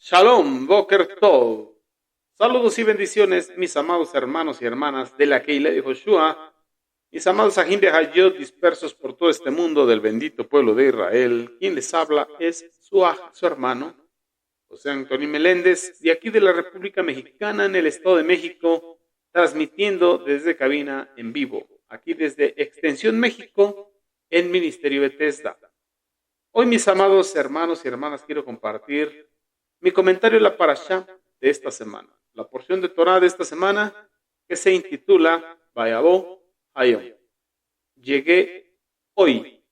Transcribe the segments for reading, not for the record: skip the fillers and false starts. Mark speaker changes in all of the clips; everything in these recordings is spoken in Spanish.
Speaker 1: Shalom, Boker Tov. Saludos y bendiciones, mis amados hermanos y hermanas de la Keilah de Joshua, mis amados Ajim Behayot dispersos por todo este mundo del bendito pueblo de Israel. Quien les habla es su hermano, José Antonio Meléndez, de aquí de la República Mexicana, en el Estado de México, transmitiendo desde cabina en vivo, aquí desde Extensión México, en Ministerio Bethesda. Hoy, mis amados hermanos y hermanas, quiero compartir mi comentario en la parashá de esta semana, la porción de Torah de esta semana que se intitula Vayabó Hayom. Llegué hoy.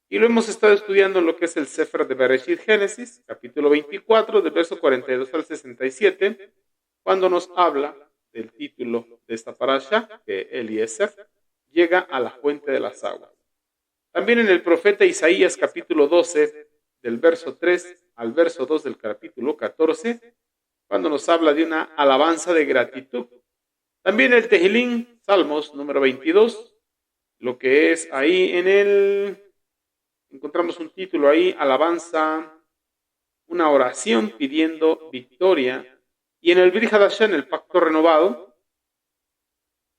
Speaker 1: Y lo hemos estado estudiando en lo que es el Sefer de Bereshit Génesis, capítulo 24, del verso 42 al 67, cuando nos habla del título de esta parashá, que Eliezer llega a la fuente de las aguas. También en el profeta Isaías, capítulo 12, del verso 3 al verso 2 del capítulo 14, cuando nos habla de una alabanza de gratitud. También el Tehilín, Salmos número 22, lo que es ahí encontramos un título ahí, alabanza, una oración pidiendo victoria. Y en el Brit Hadashah, en el pacto renovado,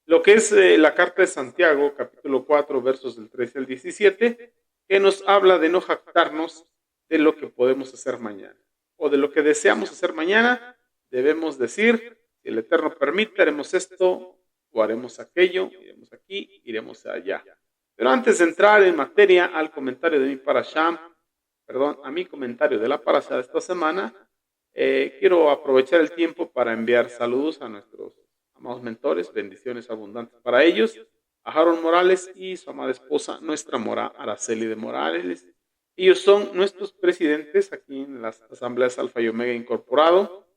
Speaker 1: lo que es la carta de Santiago, capítulo 4, versos del 13 al 17, que nos habla de no jactarnos de lo que podemos hacer mañana, o de lo que deseamos hacer mañana. Debemos decir, si el Eterno permite, haremos esto, o haremos aquello, iremos aquí, iremos allá. Pero antes de entrar en materia al comentario de mi parashá, a mi comentario de la parashá de esta semana, quiero aprovechar el tiempo para enviar saludos a nuestros amados mentores, bendiciones abundantes para ellos, a Harold Morales y su amada esposa, nuestra mora Araceli de Morales. Ellos son nuestros presidentes aquí en las asambleas Alfa y Omega Incorporado.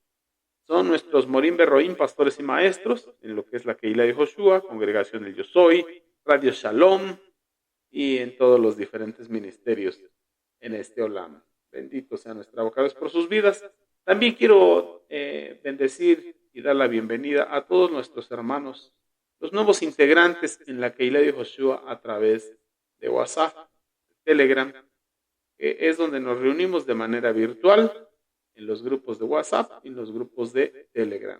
Speaker 1: Son nuestros Morim Berroim, pastores y maestros, en lo que es la Keilah de Joshua, Congregación del Yo Soy, Radio Shalom y en todos los diferentes ministerios en este Olam. Bendito sea nuestra abocado por sus vidas. También quiero bendecir y dar la bienvenida a todos nuestros hermanos, los nuevos integrantes en la Keilah de Joshua a través de WhatsApp, Telegram, que es donde nos reunimos de manera virtual en los grupos de WhatsApp y en los grupos de Telegram.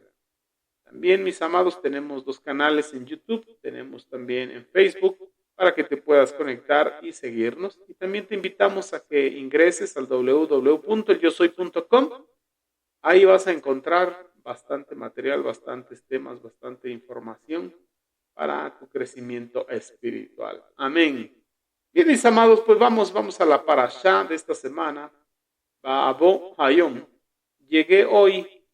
Speaker 1: También, mis amados, tenemos 2 canales en YouTube, tenemos también en Facebook, para que te puedas conectar y seguirnos. Y también te invitamos a que ingreses al www.elyosoy.com. Ahí vas a encontrar bastante material, bastantes temas, bastante información para tu crecimiento espiritual. Amén. Bien, mis amados, pues vamos a la parashá de esta semana. Vayabó Hayom. Llegué hoy,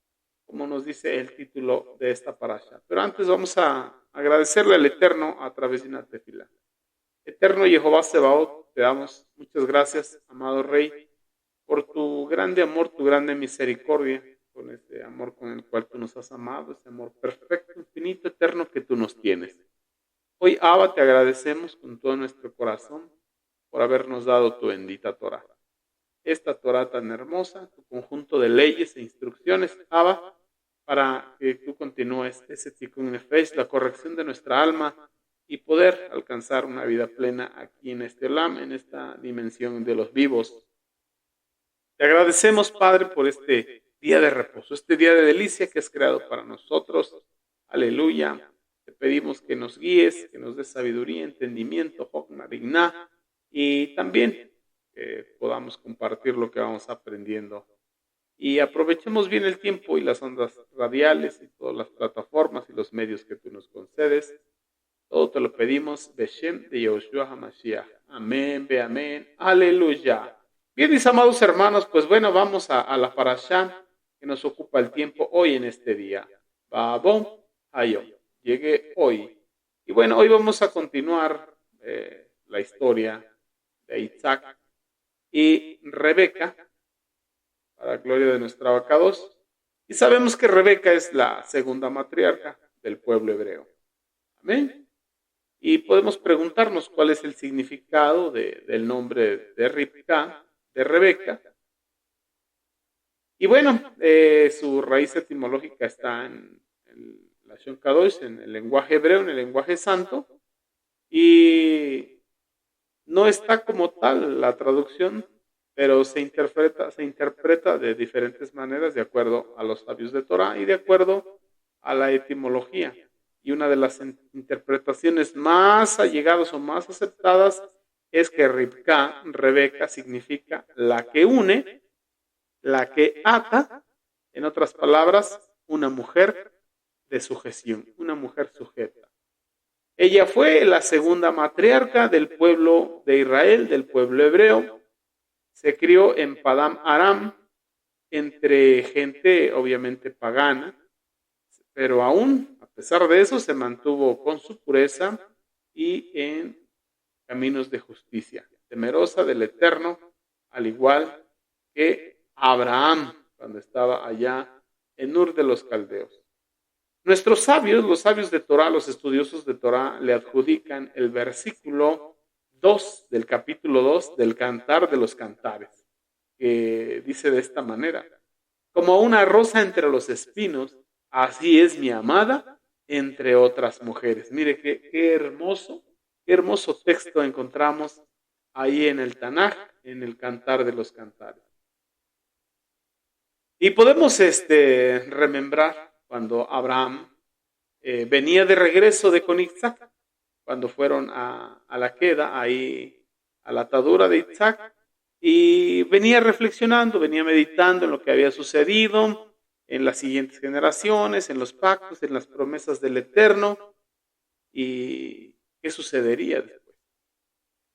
Speaker 1: como nos dice el título de esta parashá. Pero antes vamos a agradecerle al Eterno a través de una tefila. Eterno Jehová Sebaot, te damos muchas gracias, amado Rey, por tu grande amor, tu grande misericordia, con ese amor con el cual tú nos has amado, ese amor perfecto, infinito, eterno que tú nos tienes. Hoy, Abba, te agradecemos con todo nuestro corazón por habernos dado tu bendita Torah. Esta Torah tan hermosa, tu conjunto de leyes e instrucciones, Abba, para que tú continúes ese tikkun nefesh, la corrección de nuestra alma, y poder alcanzar una vida plena aquí en este Olam, en esta dimensión de los vivos. Te agradecemos, Padre, por este día de reposo, este día de delicia que has creado para nosotros. Aleluya. Te pedimos que nos guíes, que nos des sabiduría, entendimiento, Hokmah, Binah, y también que podamos compartir lo que vamos aprendiendo. Y aprovechemos bien el tiempo y las ondas radiales y todas las plataformas y los medios que tú nos concedes. Todo te lo pedimos, Beshem de Yahushua HaMashiach. Amén, be amén, aleluya. Bien, mis amados hermanos, pues bueno, vamos a la parashá que nos ocupa el tiempo hoy en este día. Vayabó Hayom. Llegué hoy. Y bueno, hoy vamos a continuar la historia de Isaac y Rebeca, para la gloria de nuestra abacados. Y sabemos que Rebeca es la segunda matriarca del pueblo hebreo. Amén. Y podemos preguntarnos cuál es el significado del nombre de Ribka, de Rebeca. Y bueno, su raíz etimológica está en la Lashon Kadosh, en el lenguaje hebreo, en el lenguaje santo. Y no está como tal la traducción, pero se interpreta de diferentes maneras de acuerdo a los sabios de Torah y de acuerdo a la etimología. Y una de las interpretaciones más allegadas o más aceptadas es que Rebeca, significa la que une, la que ata, en otras palabras, una mujer de sujeción, una mujer sujeta. Ella fue la segunda matriarca del pueblo de Israel, del pueblo hebreo. Se crió en Padam Aram, entre gente obviamente pagana, pero aún, a pesar de eso, se mantuvo con su pureza y en caminos de justicia, temerosa del Eterno, al igual que Abraham, cuando estaba allá en Ur de los Caldeos. Nuestros sabios, los sabios de Torah, los estudiosos de Torah, le adjudican el versículo 2 del capítulo 2 del Cantar de los Cantares, que dice de esta manera: como una rosa entre los espinos, así es mi amada entre otras mujeres. Mire qué hermoso texto encontramos ahí en el Tanaj, en el Cantar de los Cantares. Y podemos remembrar cuando Abraham venía de regreso de con Isaac, cuando fueron a la queda, ahí a la atadura de Isaac, y venía reflexionando, venía meditando en lo que había sucedido en las siguientes generaciones, en los pactos, en las promesas del Eterno, y qué sucedería después.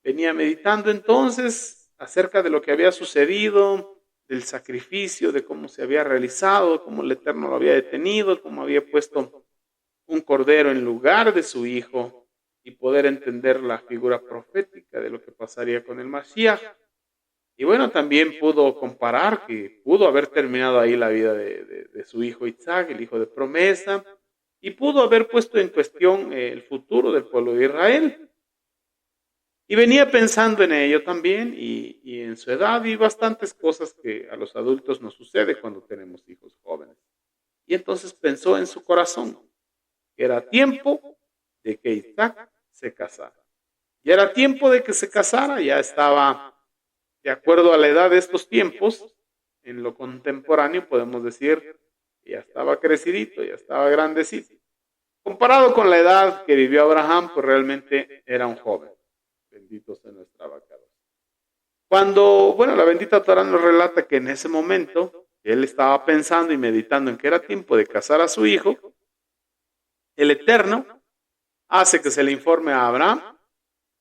Speaker 1: Venía meditando entonces acerca de lo que había sucedido, del sacrificio, de cómo se había realizado, cómo el Eterno lo había detenido, cómo había puesto un cordero en lugar de su hijo y poder entender la figura profética de lo que pasaría con el Mashiach. Y bueno, también pudo comparar que pudo haber terminado ahí la vida de su hijo Isaac, el hijo de promesa, y pudo haber puesto en cuestión el futuro del pueblo de Israel. Y venía pensando en ello también y en su edad y bastantes cosas que a los adultos nos sucede cuando tenemos hijos jóvenes. Y entonces pensó en su corazón que era tiempo de que Isaac se casara. Ya era tiempo de que se casara, ya estaba de acuerdo a la edad de estos tiempos, en lo contemporáneo podemos decir que ya estaba crecidito, ya estaba grandecito. Comparado con la edad que vivió Abraham, pues realmente era un joven. Bendito sea nuestra abacados. Cuando, la bendita Torah nos relata que en ese momento él estaba pensando y meditando en que era tiempo de casar a su hijo, el Eterno hace que se le informe a Abraham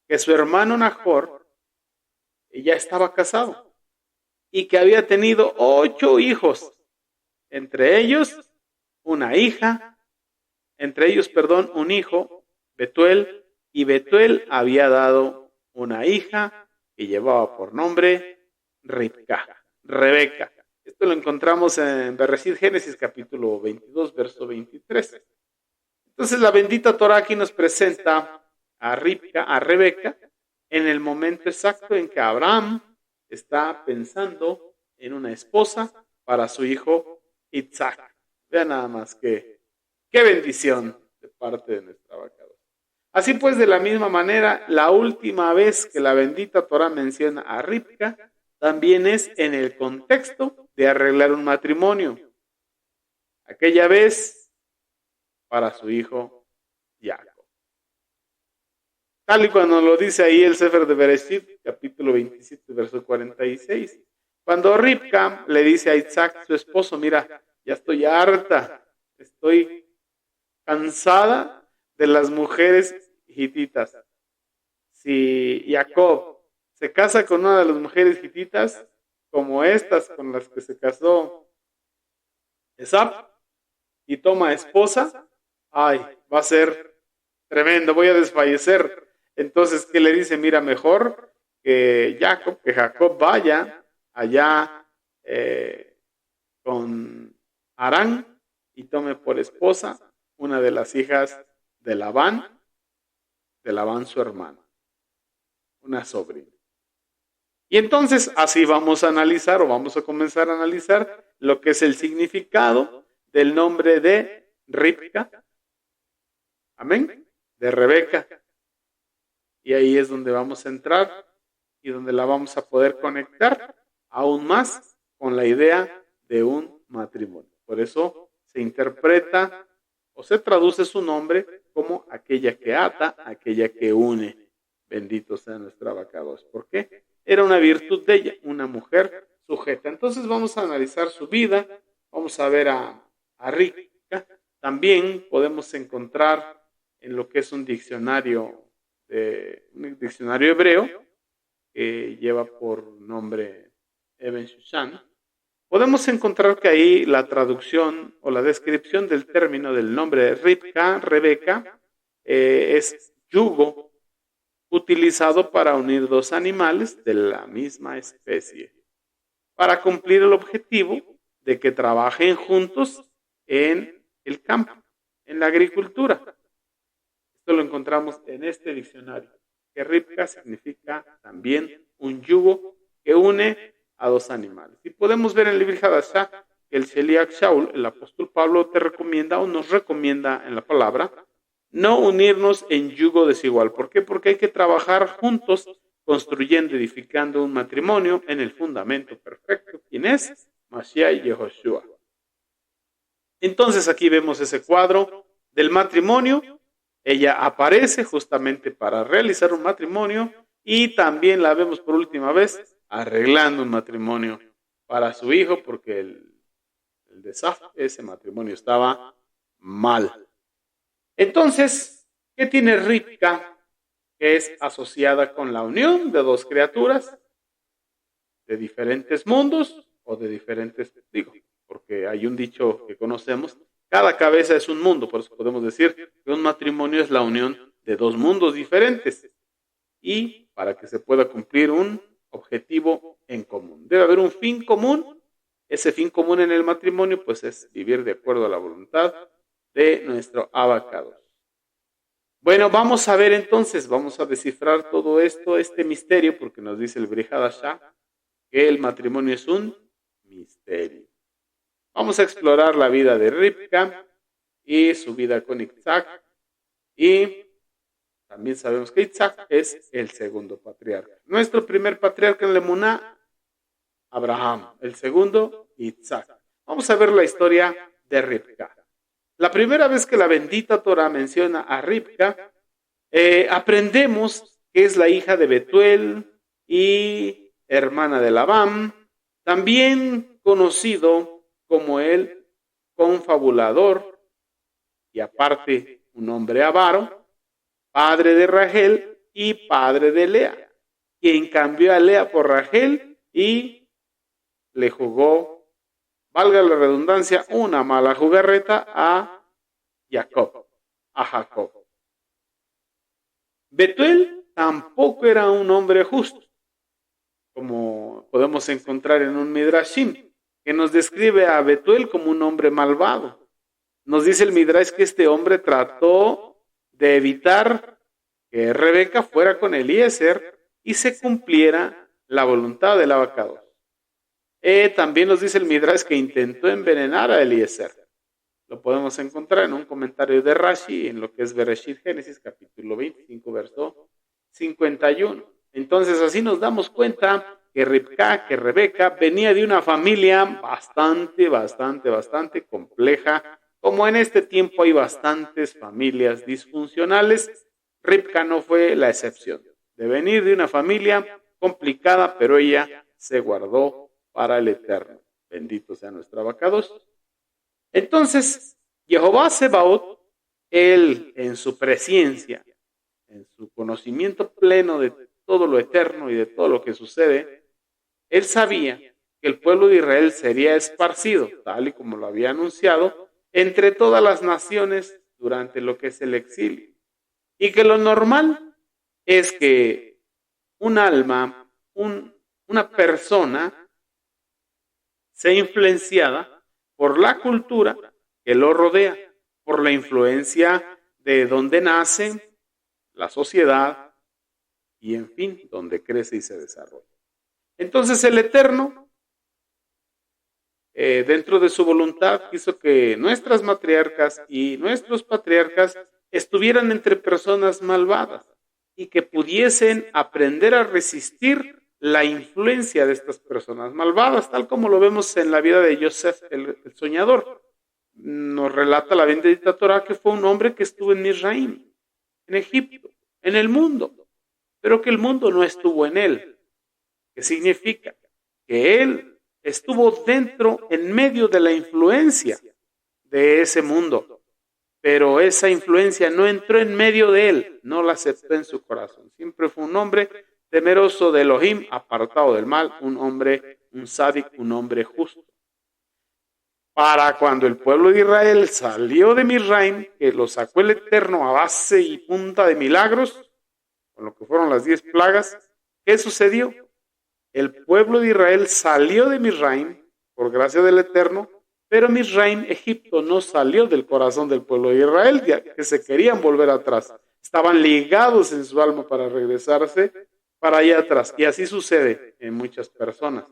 Speaker 1: que su hermano Nahor ya estaba casado y que había tenido 8 hijos, entre ellos un hijo, Betuel, y Betuel había dado una hija que llevaba por nombre Rebeca. Esto lo encontramos en Bereshit Génesis capítulo 22, verso 23. Entonces la bendita Torah aquí nos presenta a Rebeca, en el momento exacto en que Abraham está pensando en una esposa para su hijo Isaac. Vean nada más qué bendición de parte de nuestra vaca. Así pues, de la misma manera, la última vez que la bendita Torah menciona a Ribka también es en el contexto de arreglar un matrimonio. Aquella vez para su hijo Jacob. Tal y cuando lo dice ahí el Sefer de Bereshit, capítulo 27, verso 46. Cuando Ribka le dice a Isaac, su esposo, mira, ya estoy harta, estoy cansada de las mujeres hititas. Si Jacob se casa con una de las mujeres hititas, como estas con las que se casó Esab, y toma esposa, va a ser tremendo, voy a desfallecer. Entonces, ¿qué le dice? Mira, mejor que Jacob vaya allá con Harán y tome por esposa una de las hijas de Labán su hermano, una sobrina. Y entonces así vamos a analizar o vamos a comenzar a analizar lo que es el significado del nombre de Ribka, amén, de Rebeca. Y ahí es donde vamos a entrar y donde la vamos a poder conectar aún más con la idea de un matrimonio. Por eso se interpreta o se traduce su nombre como aquella que ata, aquella que une. Bendito sea nuestro abacados. ¿Por qué? Era una virtud de ella, una mujer sujeta. Entonces vamos a analizar su vida, vamos a ver a Rivka. También podemos encontrar en lo que es un diccionario hebreo que lleva por nombre Eben Shushan. Podemos encontrar que ahí la traducción o la descripción del término del nombre de Rivka, Rebeca, es yugo utilizado para unir dos animales de la misma especie, para cumplir el objetivo de que trabajen juntos en el campo, en la agricultura. Esto lo encontramos en este diccionario, que Rivka significa también un yugo que une a dos animales. Y podemos ver en el libro Hadashah que el Sheliach Shaul, el apóstol Pablo, te recomienda o nos recomienda en la palabra no unirnos en yugo desigual. ¿Por qué? Porque hay que trabajar juntos, construyendo, edificando un matrimonio en el fundamento perfecto. ¿Quién es? Mashiach y Yehoshua. Entonces aquí vemos ese cuadro del matrimonio. Ella aparece justamente para realizar un matrimonio y también la vemos por última vez arreglando un matrimonio para su hijo porque el desastre, ese matrimonio estaba mal. Entonces, ¿qué tiene Rivka? Que es asociada con la unión de dos criaturas de diferentes mundos o de diferentes, porque hay un dicho que conocemos, cada cabeza es un mundo, por eso podemos decir que un matrimonio es la unión de dos mundos diferentes y para que se pueda cumplir un objetivo en común. Debe haber un fin común. Ese fin común en el matrimonio pues es vivir de acuerdo a la voluntad de nuestro abacados. Bueno, vamos a ver entonces, vamos a descifrar todo esto, este misterio, porque nos dice el Brit Hadashah que el matrimonio es un misterio. Vamos a explorar la vida de Rivka y su vida con Isaac. Y también sabemos que Isaac es el segundo patriarca. Nuestro primer patriarca en la Emuná, Abraham. El segundo, Isaac. Vamos a ver la historia de Rivka. La primera vez que la bendita Torah menciona a Rivka, aprendemos que es la hija de Betuel y hermana de Labán, también conocido como el confabulador y aparte un hombre avaro, padre de Rachel y padre de Lea, quien cambió a Lea por Rachel y le jugó, valga la redundancia, una mala jugarreta a Jacob. Betuel tampoco era un hombre justo, como podemos encontrar en un Midrashim, que nos describe a Betuel como un hombre malvado. Nos dice el Midrash que este hombre trató de evitar que Rebeca fuera con Eliezer y se cumpliera la voluntad del abacados. También nos dice el Midrash que intentó envenenar a Eliezer. Lo podemos encontrar en un comentario de Rashi en lo que es Bereshit Génesis, capítulo 25, verso 51. Entonces así nos damos cuenta que Rebeca venía de una familia bastante compleja. Como en este tiempo hay bastantes familias disfuncionales, Rivka no fue la excepción. De venir de una familia complicada, pero ella se guardó para el eterno. Bendito sea nuestro abacados. Entonces, Jehová Sebaot, él en su presencia, en su conocimiento pleno de todo lo eterno y de todo lo que sucede, él sabía que el pueblo de Israel sería esparcido, tal y como lo había anunciado, entre todas las naciones durante lo que es el exilio. Y que lo normal es que un alma, una persona, sea influenciada por la cultura que lo rodea, por la influencia de donde nace, la sociedad y en fin, donde crece y se desarrolla. Entonces el Eterno, dentro de su voluntad, quiso que nuestras matriarcas y nuestros patriarcas estuvieran entre personas malvadas y que pudiesen aprender a resistir la influencia de estas personas malvadas, tal como lo vemos en la vida de Joseph, el soñador. Nos relata la bendita Torá que fue un hombre que estuvo en Misraim, en Egipto, en el mundo, pero que el mundo no estuvo en él. ¿Qué significa? Que él estuvo dentro, en medio de la influencia de ese mundo, pero esa influencia no entró en medio de él, no la aceptó en su corazón. Siempre fue un hombre temeroso de Elohim, apartado del mal, un hombre, un sádic, un hombre justo. Para cuando el pueblo de Israel salió de Misraim, que lo sacó el Eterno a base y punta de milagros, con lo que fueron las 10 plagas, ¿qué sucedió? El pueblo de Israel salió de Misraim, por gracia del Eterno, pero Misraim, Egipto, no salió del corazón del pueblo de Israel, ya que se querían volver atrás. Estaban ligados en su alma para regresarse para allá atrás. Y así sucede en muchas personas.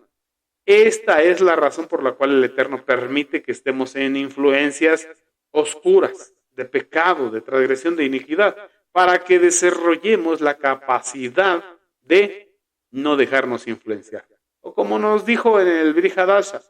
Speaker 1: Esta es la razón por la cual el Eterno permite que estemos en influencias oscuras, de pecado, de transgresión, de iniquidad, para que desarrollemos la capacidad de no dejarnos influenciar. O como nos dijo en el Brit Hadasha,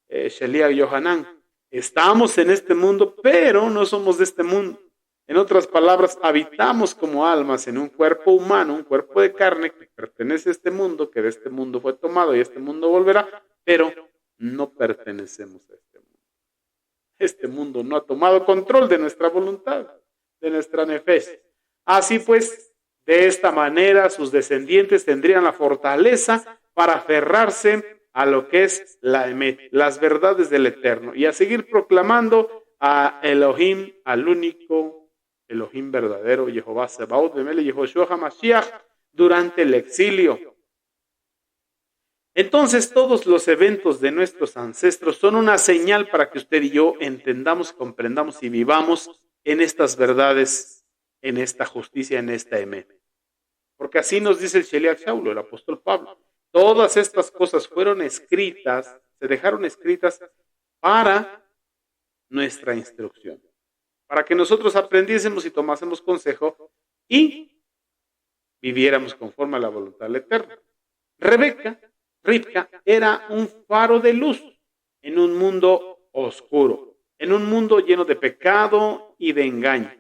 Speaker 1: Shelia Yohanan, estamos en este mundo, pero no somos de este mundo. En otras palabras, habitamos como almas en un cuerpo humano, un cuerpo de carne que pertenece a este mundo, que de este mundo fue tomado y a este mundo volverá, pero no pertenecemos a este mundo. Este mundo no ha tomado control de nuestra voluntad, de nuestra nefesh. Así pues, de esta manera sus descendientes tendrían la fortaleza para aferrarse a lo que es la Emet, las verdades del Eterno, y a seguir proclamando a Elohim, al único Elohim verdadero, Jehová Sebaot, Bemele Yehoshua HaMashiach, durante el exilio. Entonces todos los eventos de nuestros ancestros son una señal para que usted y yo entendamos, comprendamos y vivamos en estas verdades, en esta justicia, en esta Emet. Porque así nos dice el Sheliach Shaulo, el apóstol Pablo. Todas estas cosas fueron escritas, se dejaron escritas para nuestra instrucción, para que nosotros aprendiésemos y tomásemos consejo y viviéramos conforme a la voluntad del Eterno. Rivka era un faro de luz en un mundo oscuro, en un mundo lleno de pecado y de engaño.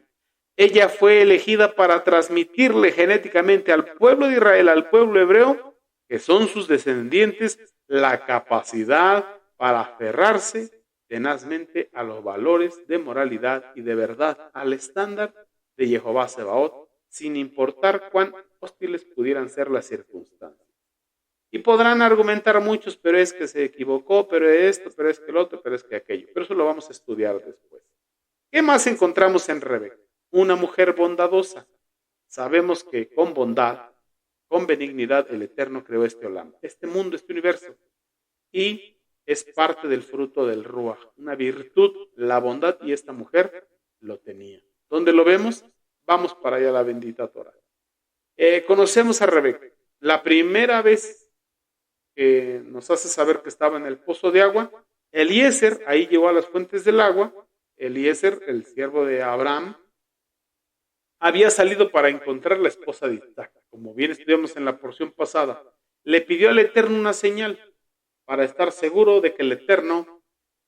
Speaker 1: Ella fue elegida para transmitirle genéticamente al pueblo de Israel, al pueblo hebreo, que son sus descendientes, la capacidad para aferrarse tenazmente a los valores de moralidad y de verdad, al estándar de Jehová Sebaot, sin importar cuán hostiles pudieran ser las circunstancias. Y podrán argumentar muchos, pero es que se equivocó, pero esto, pero es que el otro, pero es que aquello. Pero eso lo vamos a estudiar después. ¿Qué más encontramos en Rebeca? Una mujer bondadosa. Sabemos que con bondad, con benignidad, el Eterno creó este olam, este mundo, este universo. Y es parte del fruto del Ruach, una virtud, la bondad, y esta mujer lo tenía. ¿Dónde lo vemos? Vamos para allá, la bendita Torah. Conocemos a Rebeca. La primera vez que nos hace saber que estaba en el pozo de agua, Eliezer, ahí llegó a las fuentes del agua. Eliezer, el siervo de Abraham, había salido para encontrar la esposa de Isaac. Como bien estudiamos en la porción pasada, le pidió al Eterno una señal para estar seguro de que el Eterno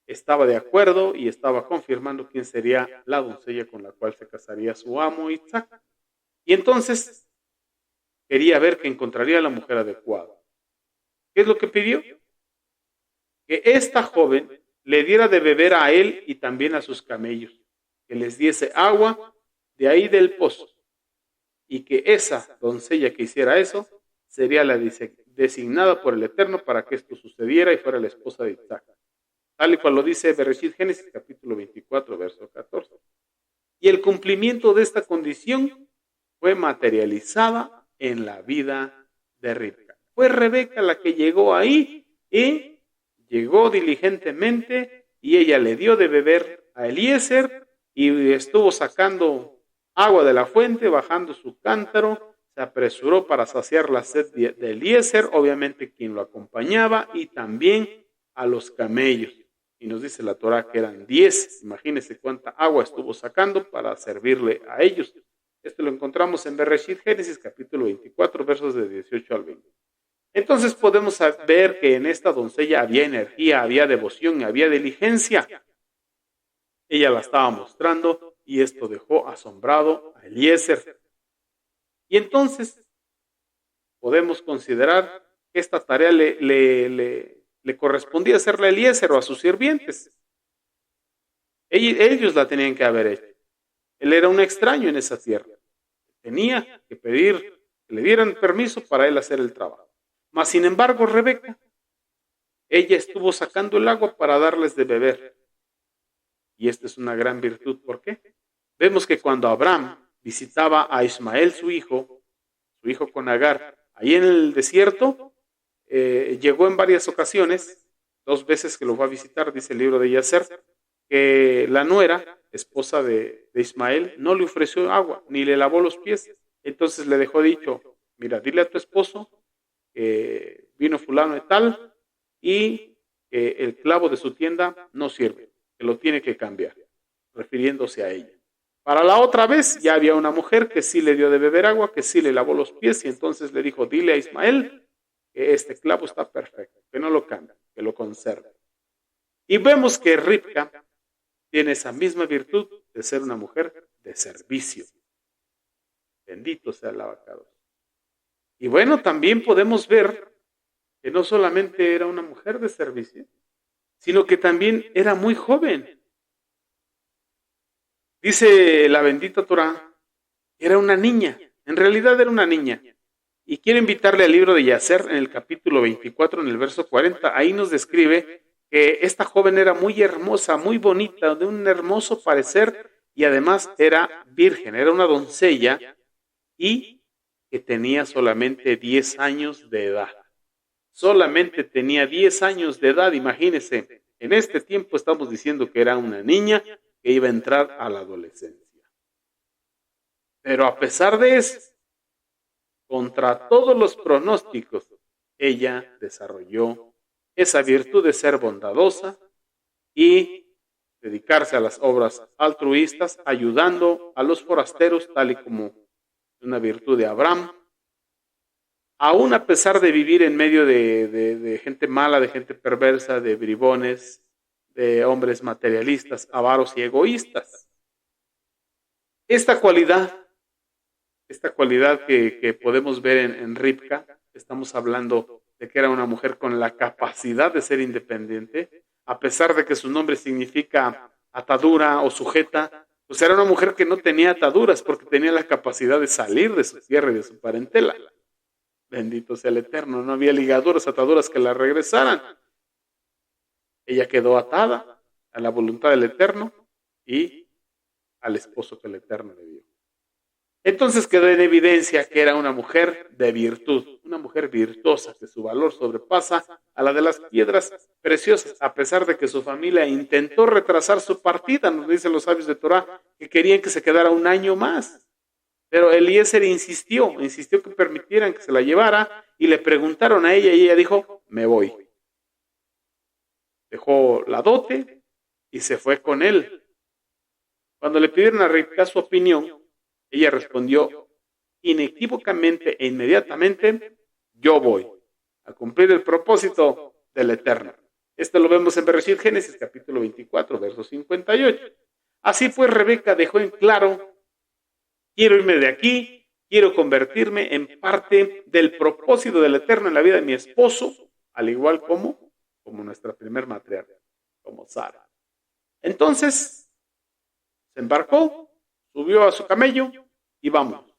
Speaker 1: estaba de acuerdo y estaba confirmando quién sería la doncella con la cual se casaría su amo Isaac. Y entonces quería ver que encontraría a la mujer adecuada. ¿Qué es lo que pidió? Que esta joven le diera de beber a él y también a sus camellos, que les diese agua de ahí del pozo, y que esa doncella que hiciera eso sería la designada por el Eterno para que esto sucediera y fuera la esposa de Isaac, tal y cual lo dice Bereshit Génesis capítulo 24 verso 14. Y el cumplimiento de esta condición fue materializada en la vida de Rivka. Fue Rebeca la que llegó ahí y llegó diligentemente, y ella le dio de beber a Eliezer y estuvo sacando agua de la fuente, bajando su cántaro, se apresuró para saciar la sed de Eliezer, obviamente quien lo acompañaba, y también a los camellos. Y nos dice la Torah que eran 10, imagínense cuánta agua estuvo sacando para servirle a ellos. Esto lo encontramos en Bereshit Génesis capítulo 24, versos de 18 al 20. Entonces podemos ver que en esta doncella había energía, había devoción, había diligencia. Ella la estaba mostrando y esto dejó asombrado a Eliezer. Y entonces podemos considerar que esta tarea le correspondía hacerle a Eliezer o a sus sirvientes. Ellos la tenían que haber hecho. Él era un extraño en esa tierra. Tenía que pedir que le dieran permiso para él hacer el trabajo. Mas, sin embargo, Rebeca, ella estuvo sacando el agua para darles de beber. Y esta es una gran virtud. ¿Por qué? Vemos que cuando Abraham visitaba a Ismael, su hijo con Agar, ahí en el desierto, llegó en varias ocasiones, 2 veces que lo fue a visitar, dice el libro de Yacer, que la nuera, esposa de Ismael, no le ofreció agua, ni le lavó los pies. Entonces le dejó dicho, mira, dile a tu esposo que vino fulano de tal y que el clavo de su tienda no sirve, que lo tiene que cambiar, refiriéndose a ella. Para la otra vez ya había una mujer que sí le dio de beber agua, que sí le lavó los pies y entonces le dijo, dile a Ismael que este clavo está perfecto, que no lo cambie, que lo conserve. Y vemos que Ribca tiene esa misma virtud de ser una mujer de servicio. Bendito sea el abacados. Y bueno, también podemos ver que no solamente era una mujer de servicio, sino que también era muy joven. Dice la bendita Torá, era una niña, en realidad era una niña. Y quiero invitarle al libro de Yacer en el capítulo 24, en el verso 40, ahí nos describe que esta joven era muy hermosa, muy bonita, de un hermoso parecer y además era virgen, era una doncella y que tenía solamente 10 años de edad. Solamente tenía 10 años de edad, imagínense. En este tiempo estamos diciendo que era una niña que iba a entrar a la adolescencia. Pero a pesar de eso, contra todos los pronósticos, ella desarrolló esa virtud de ser bondadosa y dedicarse a las obras altruistas, ayudando a los forasteros, tal y como una virtud de Abraham. Aún a pesar de vivir en medio de gente mala, de gente perversa, de bribones, de hombres materialistas, avaros y egoístas. Esta cualidad que podemos ver en Ribca, estamos hablando de que era una mujer con la capacidad de ser independiente, a pesar de que su nombre significa atadura o sujeta, pues era una mujer que no tenía ataduras porque tenía la capacidad de salir de su tierra y de su parentela. Bendito sea el Eterno, no había ligaduras, ataduras que la regresaran. Ella quedó atada a la voluntad del Eterno y al esposo que el Eterno le dio. Entonces quedó en evidencia que era una mujer de virtud, una mujer virtuosa, que su valor sobrepasa a la de las piedras preciosas, a pesar de que su familia intentó retrasar su partida, nos dicen los sabios de Torá, que querían que se quedara un año más. Pero Eliezer insistió que permitieran que se la llevara y le preguntaron a ella y ella dijo, me voy. Dejó la dote y se fue con él. Cuando le pidieron a Ribca su opinión, ella respondió inequívocamente e inmediatamente, yo voy a cumplir el propósito del Eterno. Esto lo vemos en Bereshit Génesis capítulo 24, verso 58. Así pues, Rebeca dejó en claro, quiero irme de aquí, quiero convertirme en parte del propósito del Eterno en la vida de mi esposo, al igual como nuestra primer matriarca, como Sara. Entonces, se embarcó, subió a su camello y vámonos.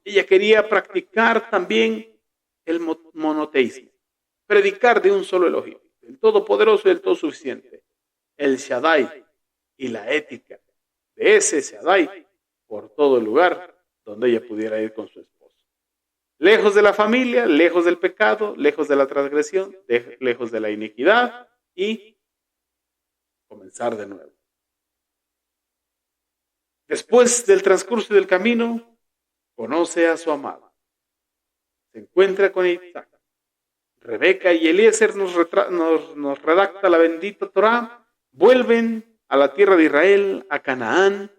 Speaker 1: Ella quería practicar también el monoteísmo, predicar de un solo Elohim, el Todopoderoso y el Todo Suficiente, el Shaddai y la ética de ese Shaddai por todo el lugar donde ella pudiera ir con su esposo. Lejos de la familia, lejos del pecado, lejos de la transgresión, lejos de la iniquidad y comenzar de nuevo. Después del transcurso del camino, conoce a su amado. Se encuentra con Isaac. Rebeca y Eliezer nos redacta la bendita Torá. Vuelven a la tierra de Israel, a Canaán.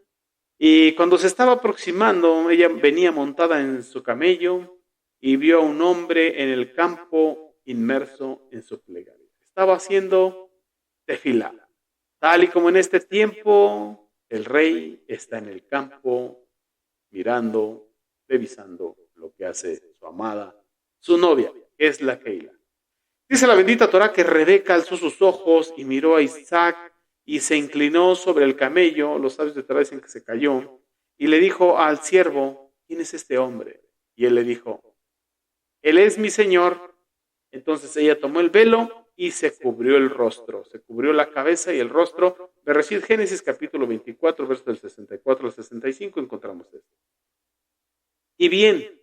Speaker 1: Y cuando se estaba aproximando, ella venía montada en su camello y vio a un hombre en el campo inmerso en su plegaria. Estaba haciendo tefilá. Tal y como en este tiempo, el rey está en el campo mirando, revisando lo que hace su amada, su novia, que es la Keila. Dice la bendita Torá que Rebeca alzó sus ojos y miró a Isaac y se inclinó sobre el camello. Los sabios de Torá dicen que se cayó y le dijo al siervo, ¿quién es este hombre? Y él le dijo, él es mi señor. Entonces ella tomó el velo y se cubrió el rostro, se cubrió la cabeza y el rostro. Bereshit, Génesis capítulo 24, versos del 64 al 65, encontramos esto. Y bien,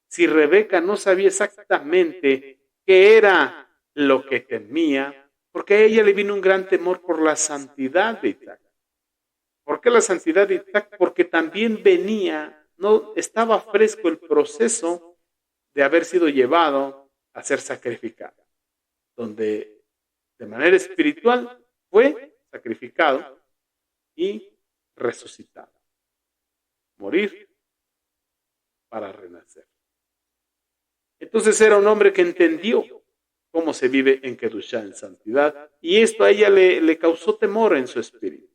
Speaker 1: si Rebeca no sabía exactamente qué era lo que temía, porque a ella le vino un gran temor por la santidad de Isaac. ¿Por qué la santidad de Isaac? Porque también venía, no estaba fresco el proceso de haber sido llevado a ser sacrificado, donde de manera espiritual fue sacrificado y resucitado. Morir para renacer. Entonces era un hombre que entendió cómo se vive en Kedushá, en santidad, y esto a ella le causó temor en su espíritu.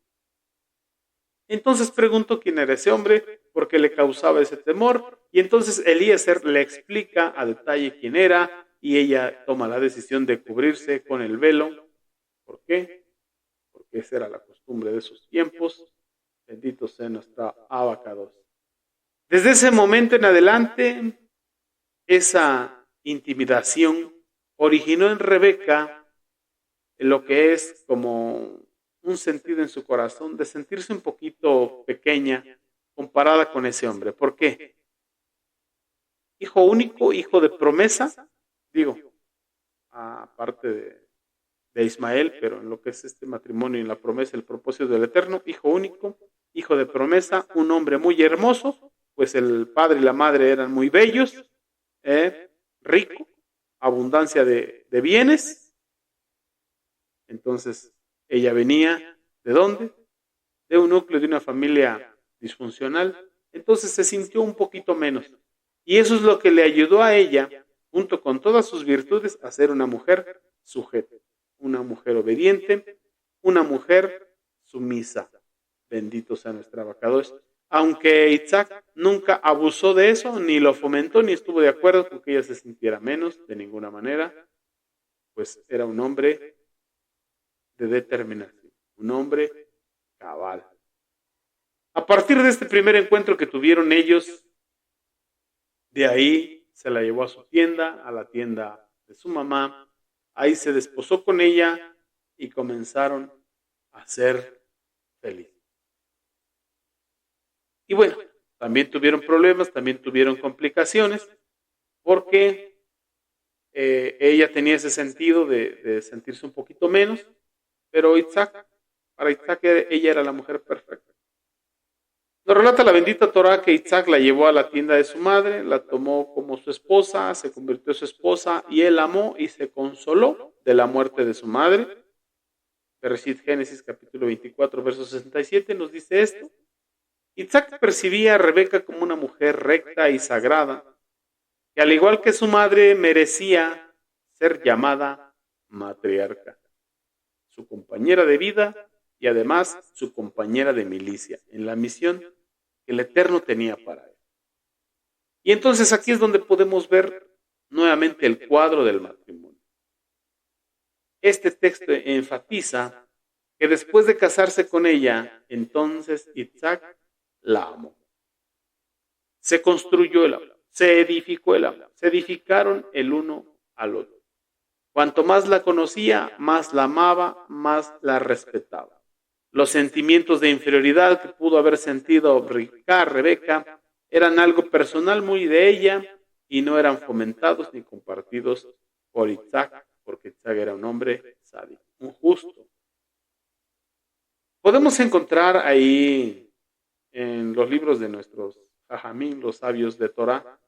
Speaker 1: Entonces preguntó quién era ese hombre, por qué le causaba ese temor, y entonces Eliezer le explica a detalle quién era, y ella toma la decisión de cubrirse con el velo. ¿Por qué? Porque esa era la costumbre de sus tiempos. Bendito sea nuestra Abacados. Desde ese momento en adelante, esa intimidación originó en Rebeca lo que es como un sentido en su corazón de sentirse un poquito pequeña comparada con ese hombre. ¿Por qué? Hijo único, hijo de promesa, digo, aparte de Ismael, pero en lo que es este matrimonio y en la promesa, el propósito del Eterno, hijo único, hijo de promesa, un hombre muy hermoso, pues el padre y la madre eran muy bellos, rico, abundancia de bienes. Entonces, ella venía, ¿de dónde? De un núcleo, de una familia disfuncional. Entonces se sintió un poquito menos. Y eso es lo que le ayudó a ella, junto con todas sus virtudes, a ser una mujer sujeta, una mujer obediente, una mujer sumisa. Bendito sea nuestra Abacados. Aunque Isaac nunca abusó de eso, ni lo fomentó, ni estuvo de acuerdo con que ella se sintiera menos, de ninguna manera, pues era un hombre de determinación, un hombre cabal. A partir de este primer encuentro que tuvieron ellos, de ahí se la llevó a su tienda, a la tienda de su mamá, ahí se desposó con ella y comenzaron a ser felices. Y bueno, también tuvieron problemas, también tuvieron complicaciones, porque ella tenía ese sentido de sentirse un poquito menos, pero para Isaac ella era la mujer perfecta. Nos relata la bendita Torá que Isaac la llevó a la tienda de su madre, la tomó como su esposa, se convirtió en su esposa y él amó y se consoló de la muerte de su madre. Bereshit, Génesis capítulo 24, verso 67 nos dice esto. Isaac percibía a Rebeca como una mujer recta y sagrada, que al igual que su madre merecía ser llamada matriarca, su compañera de vida y además su compañera de milicia en la misión que el Eterno tenía para él. Y entonces aquí es donde podemos ver nuevamente el cuadro del matrimonio. Este texto enfatiza que después de casarse con ella, entonces Isaac la amó. Se construyó el amor, se edificó el amor, se edificaron el uno al otro. Cuanto más la conocía, más la amaba, más la respetaba. Los sentimientos de inferioridad que pudo haber sentido Rebeca eran algo personal muy de ella y no eran fomentados ni compartidos por Isaac, porque Isaac era un hombre sádico, un justo. Podemos encontrar ahí en los libros de nuestros Jajamín, los sabios de Torah,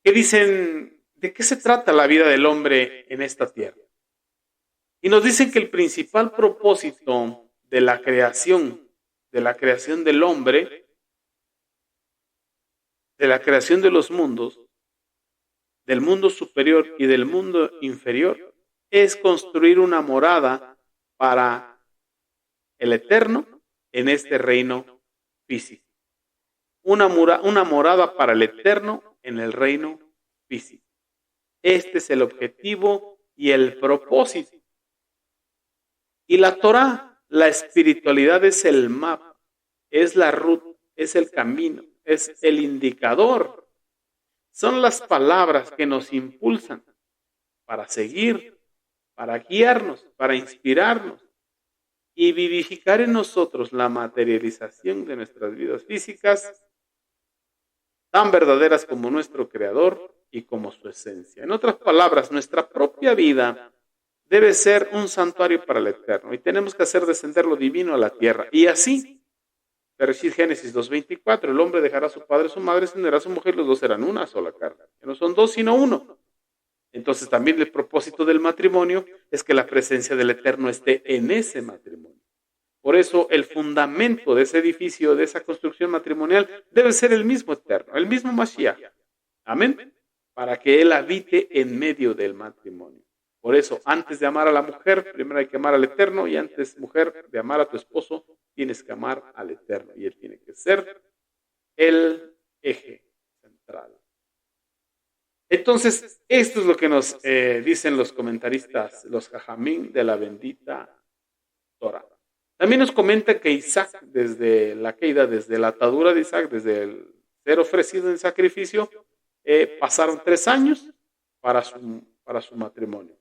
Speaker 1: que dicen de qué se trata la vida del hombre en esta tierra. Y nos dicen que el principal propósito de la creación del hombre, de la creación de los mundos, del mundo superior y del mundo inferior es construir una morada para el Eterno en este reino físico. Una morada para el Eterno en el reino físico. Este es el objetivo y el propósito. Y la Torah, la espiritualidad es el mapa, es la ruta, es el camino, es el indicador. Son las palabras que nos impulsan para seguir, para guiarnos, para inspirarnos y vivificar en nosotros la materialización de nuestras vidas físicas, tan verdaderas como nuestro Creador y como su esencia. En otras palabras, nuestra propia vida debe ser un santuario para el Eterno y tenemos que hacer descender lo divino a la tierra. Y así, Bereshit Génesis 2:24, el hombre dejará a su padre y su madre, se unirá a su mujer, los dos serán una sola carne. Que no son dos, sino uno. Entonces también el propósito del matrimonio es que la presencia del Eterno esté en ese matrimonio. Por eso el fundamento de ese edificio, de esa construcción matrimonial, debe ser el mismo Eterno, el mismo Mashiach. Amén. Para que Él habite en medio del matrimonio. Por eso, antes de amar a la mujer, primero hay que amar al Eterno, y antes, mujer, de amar a tu esposo, tienes que amar al Eterno. Y Él tiene que ser el eje central. Entonces, esto es lo que nos dicen los comentaristas, los jajamín de la bendita Torah. También nos comenta que Isaac, desde la caída, desde la atadura de Isaac, desde el ser ofrecido en sacrificio, pasaron 3 años para su matrimonio.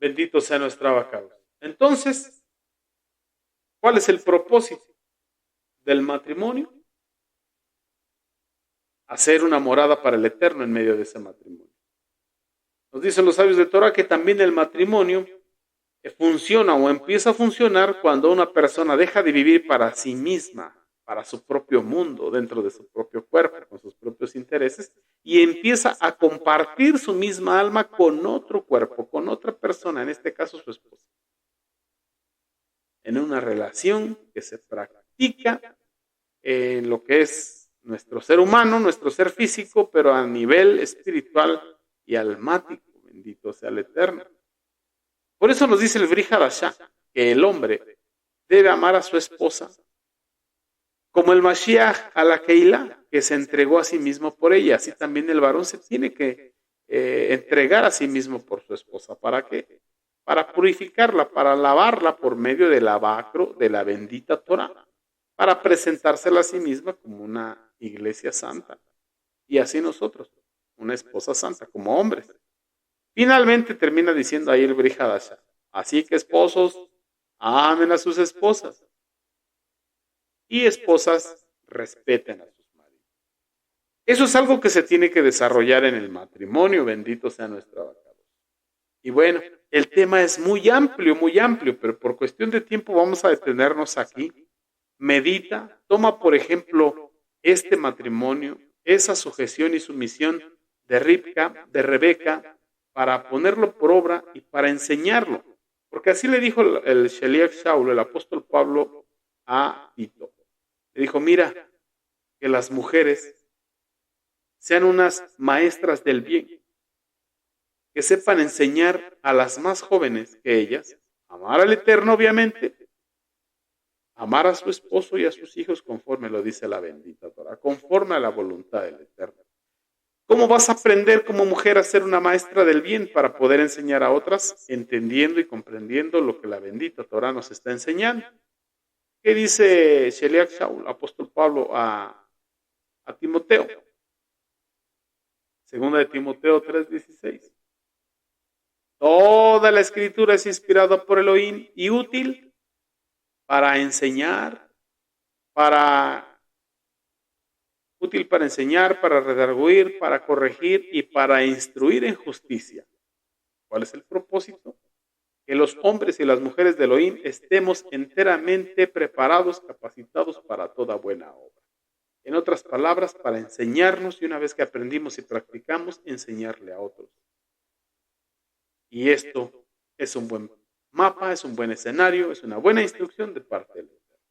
Speaker 1: Bendito sea nuestro abacado. Entonces, ¿cuál es el propósito del matrimonio? Hacer una morada para el Eterno en medio de ese matrimonio. Nos dicen los sabios de Torah que también el matrimonio funciona o empieza a funcionar cuando una persona deja de vivir para sí misma, para su propio mundo, dentro de su propio cuerpo, con sus propios intereses, y empieza a compartir su misma alma con otro cuerpo, con otra persona, en este caso su esposa. En una relación que se practica en lo que es nuestro ser humano, nuestro ser físico, pero a nivel espiritual y almático. Bendito sea el Eterno. Por eso nos dice el Brit Hadashah que el hombre debe amar a su esposa como el Mashiach a la Keilah, que se entregó a sí mismo por ella. Así también el varón se tiene que entregar a sí mismo por su esposa. ¿Para qué? Para purificarla, para lavarla por medio del lavacro de la bendita Torah, para presentársela a sí misma como una iglesia santa. Y así nosotros, una esposa santa, como hombres. Finalmente termina diciendo ahí el Brit Hadashah: así que esposos, amen a sus esposas. Y esposas, respeten a sus maridos. Eso es algo que se tiene que desarrollar en el matrimonio, bendito sea nuestro abacado. Y bueno, el tema es muy amplio, pero por cuestión de tiempo vamos a detenernos aquí. Medita, toma por ejemplo este matrimonio, esa sujeción y sumisión de Rebeca, para ponerlo por obra y para enseñarlo. Porque así le dijo el Sheliach Shaul, el apóstol Pablo, a Tito. Le dijo: mira, que las mujeres sean unas maestras del bien, que sepan enseñar a las más jóvenes que ellas, amar al Eterno obviamente, amar a su esposo y a sus hijos conforme lo dice la bendita Torah, conforme a la voluntad del Eterno. ¿Cómo vas a aprender como mujer a ser una maestra del bien para poder enseñar a otras, entendiendo y comprendiendo lo que la bendita Torah nos está enseñando? ¿Qué dice Sheliach Shaul, apóstol Pablo, a Timoteo? Segunda de Timoteo 3:16. Toda la escritura es inspirada por Elohim y útil para enseñar, para redarguir, para corregir y para instruir en justicia. ¿Cuál es el propósito? Que los hombres y las mujeres de Elohim estemos enteramente preparados, capacitados para toda buena obra. En otras palabras, para enseñarnos, y una vez que aprendimos y practicamos, enseñarle a otros. Y esto es un buen mapa, es un buen escenario, es una buena instrucción de parte del Eterno.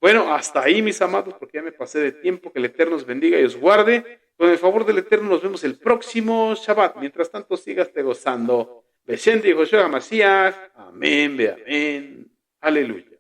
Speaker 1: Bueno, hasta ahí, mis amados, porque ya me pasé de tiempo. Que el Eterno os bendiga y os guarde. Con el favor del Eterno nos vemos el próximo Shabbat. Mientras tanto, sigas te gozando. Beshendi Joshua Mashiach. Amén, ve amén. Aleluya.